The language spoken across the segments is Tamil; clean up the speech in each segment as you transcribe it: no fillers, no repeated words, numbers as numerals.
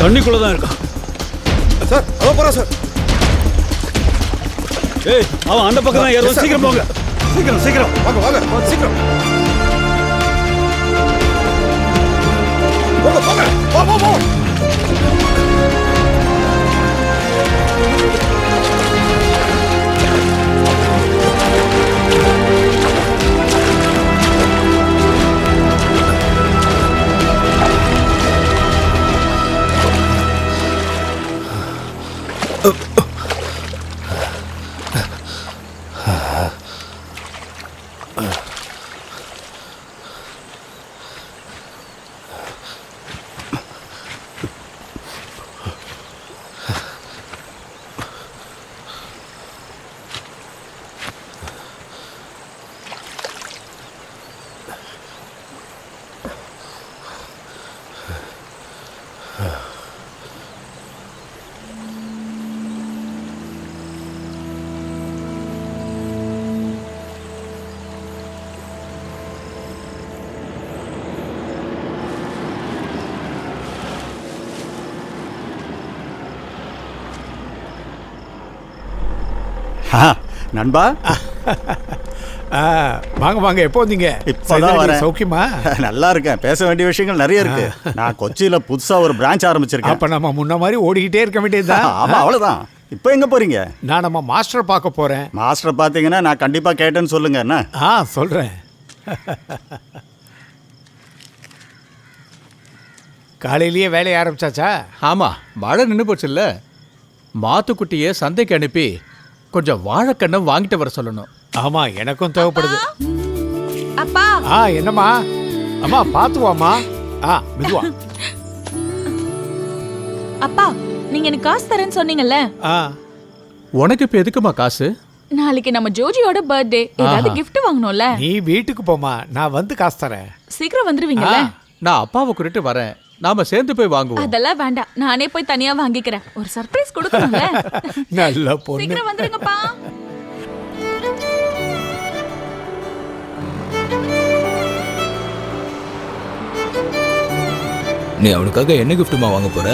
தண்ணிக்குள்ள தான் இருக்கான் சார். அதோ போறேன் சார். ஏய் அவன் அந்த பக்கம் தான் ஏறுவான். சீக்கிரம் போங்க. சீக்கிரம் சீக்கிரம் வாங்க வாங்க சீக்கிரம் போங்க போங்க. போ போ போ. நண்பா வாங்க வாங்க. எப்போ வந்தீங்க? இப்பதான் வரேன். சௌக்கியமா? நல்லா இருக்கேன். பேச வேண்டிய விஷயங்கள் நிறைய இருக்கு. நான் கொச்சியில புதுசா ஒரு பிரான்ச் ஆரம்பிச்சிருக்கேன். அப்ப நம்ம முன்ன மாதிரி ஓடிக்கிட்டே இருக்க வேண்டியதுதான். ஆமா அவ்வளவுதான். இப்போ எங்க போறீங்க? நான் நம்ம மாஸ்டர் பார்க்க போறேன். மாஸ்டர் பாத்தீங்கன்னா நான் கண்டிப்பா கேட்டேன்னு சொல்லுங்க. என்ன? சொல்றேன். காலையிலேயே வேலையை ஆரம்பிச்சாச்சா? ஆமா, மழை நின்று போச்சுல்ல. மாத்துக்குட்டியை சந்தைக்கு அனுப்பி கொஞ்சம் வாழைக்கண்ணை வாங்கிட்டு வர சொல்லணும். ஆமா, எனக்கும் தேவைப்படுது. அப்பா. என்னம்மா? அம்மா பாத்துவாமா. மெதுவா. அப்பா, நீங்க எனக்கு காசு தரேன்னு சொன்னீங்கல்ல. உனக்கு இப்ப எதுக்குமா காசு? நாளைக்கு நம்ம ஜோஜியோட பர்த்டே. ஏதாவது gift வாங்கணும்ல. நீ வீட்டுக்கு போமா, நான் வந்து காசு தரேன். சீக்கிரம் வந்துருவீங்கல்ல? நான் அப்பாவை கூட்டிட்டு வரேன். நாம சேர்ந்து போய் வாங்குவோம். அதெல்லாம் வேண்டாம், நானே போய் தனியா வாங்கிக்கிறேன். ஒரு சர்ப்ரைஸ் கொடுக்கணும்ல. நல்ல பொண்ணு. சீக்கிரம் வந்துருங்கப்பா. நீ அவனுக்காக என்ன கிஃப்ட்டுமா வாங்க போற?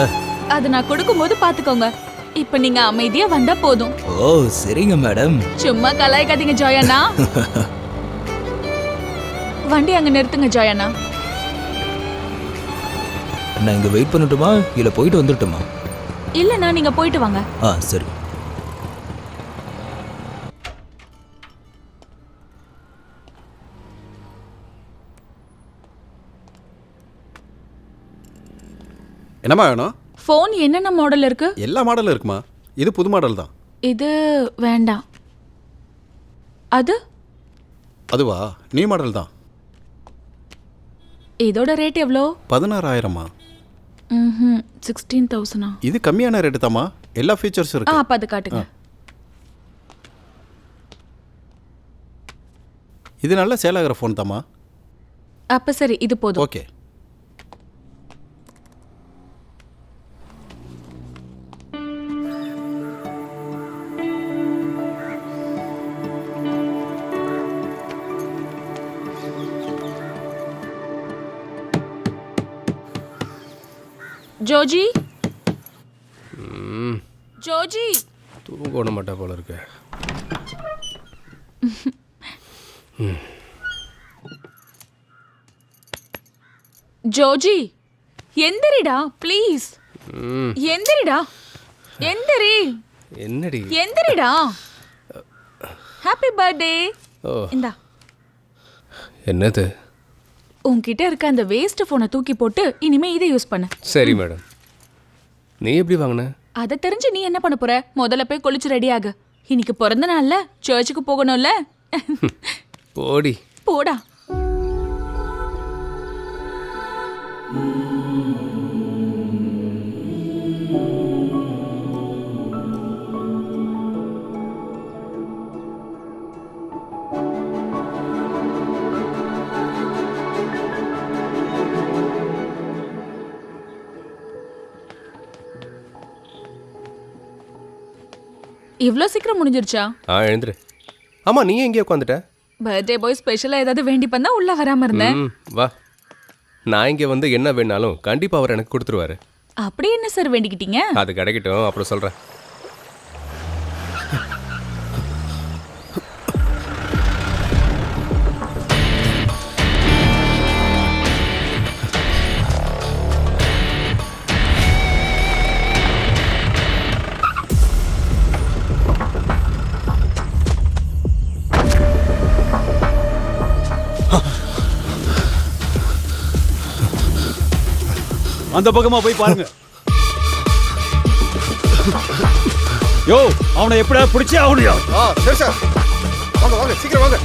அது நான் கொடுக்கும்போது பாத்துக்கோங்க. இப்ப நீங்க அமைதியா வந்தா போதும். ஓ சரிங்க மேடம். சும்மா கலாய்க்காதீங்க ஜோயண்ணா. வண்டி அங்க நிறுத்துங்க ஜோயண்ணா. நான் இங்க வெயிட் பண்ணட்டுமா இல்ல போயிட்டு வந்துட்டுமா? இல்லண்ணா, நீங்க போயிட்டு வாங்க. சரி. என்னம்மா வேணும்? ஃபோன் என்னென்ன மாடல் இருக்கு? எல்லா மாடலும் இருக்குமா. இது புது மாடல் தான். இது வேண்டாம். அது? அதுவா, நியூ மாடல் தான். இதோட ரேட் எவ்வளோ? 16,000மா. 16,000. இது கம்மியான ரேட்டு தாம்மா. எல்லா ஃபீச்சர்ஸும் இருக்கு. அப்ப அது காட்டுங்க. இது நல்ல சேல் ஆகிற ஃபோன் தாம்மா. அப்ப சரி, இது போதும். ஓகே. ஜோஜி, ஜோஜி. தூங்க விட மாட்டா போல இருக்கு. ஜோஜி, எந்திரிடா ப்ளீஸ். எந்திரிடா, எந்திரி. என்னடி? எந்திரிடா. Happy birthday. இந்தா. என்னது? உன்கிட்ட இருக்க அந்த வேஸ்ட் போனை தூக்கி போட்டு இனிமே இதை யூஸ் பண்ணு. சரி மேடம். நீ எப்படி வாங்கின? அதை தெரிஞ்சு நீ என்ன பண்ண போற? முதல்ல போய் குளிச்சு ரெடி ஆகு. இன்னைக்கு பிறந்த நாள்ல சர்ச்சுக்கு போகணும்ல. போடி. போடா. இவ்ளோ சீக்கிரம் முடிஞ்சிருச்சா? எழுந்துரு. ஆமா, நீ எங்கே உட்காந்துட்ட? பர்த்டே பாய் ஸ்பெஷலா ஏதாவது வேண்டி பண்ணா உள்ள வராம இருந்தேன். வா. நான் இங்கே வந்து என்ன வேணாலும் கண்டிப்பா அவர் எனக்கு கொடுத்துருவாரு. அப்படி என்ன சார் வேண்டிக்கிட்டீங்க? அது கிடைக்கட்டும், அப்புறம் சொல்கிறேன். அந்த பக்கமா போய் பாருங்க. யோ, அவனை எப்படியா பிடிச்சே ஆகணுயா? சரி சார், வாங்க வாங்க, சீக்கிரம் வாங்க.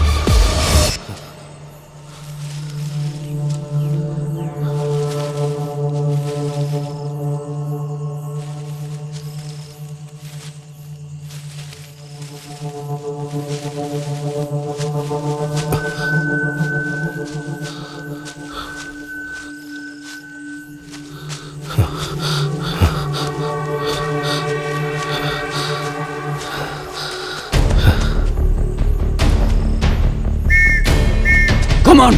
Come on!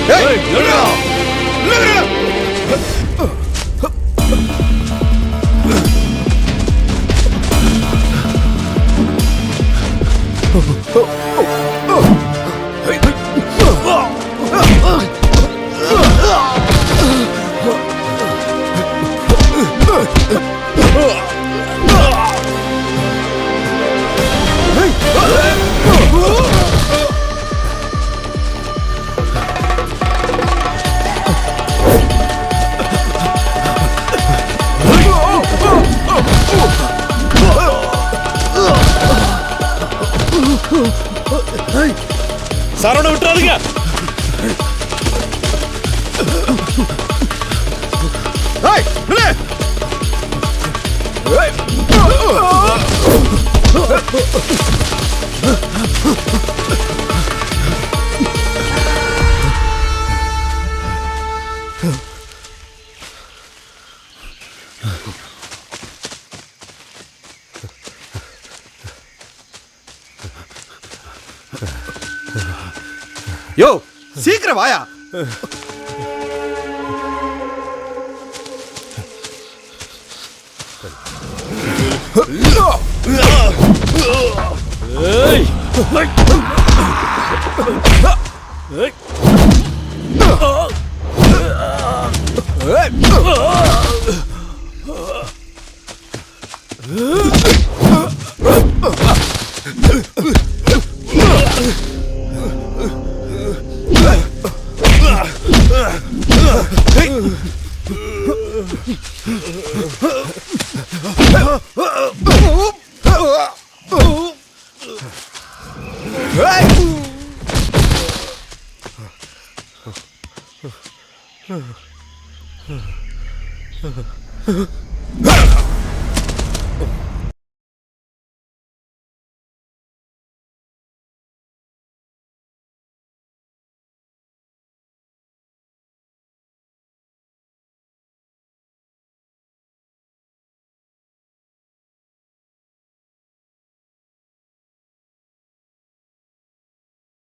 Hey, நில்லுடா! நில்லுடா! சரவண விட்டுறாதீங்க. Hey, நில்லு! யோ, சீக்கிரம் வாயா. Hey!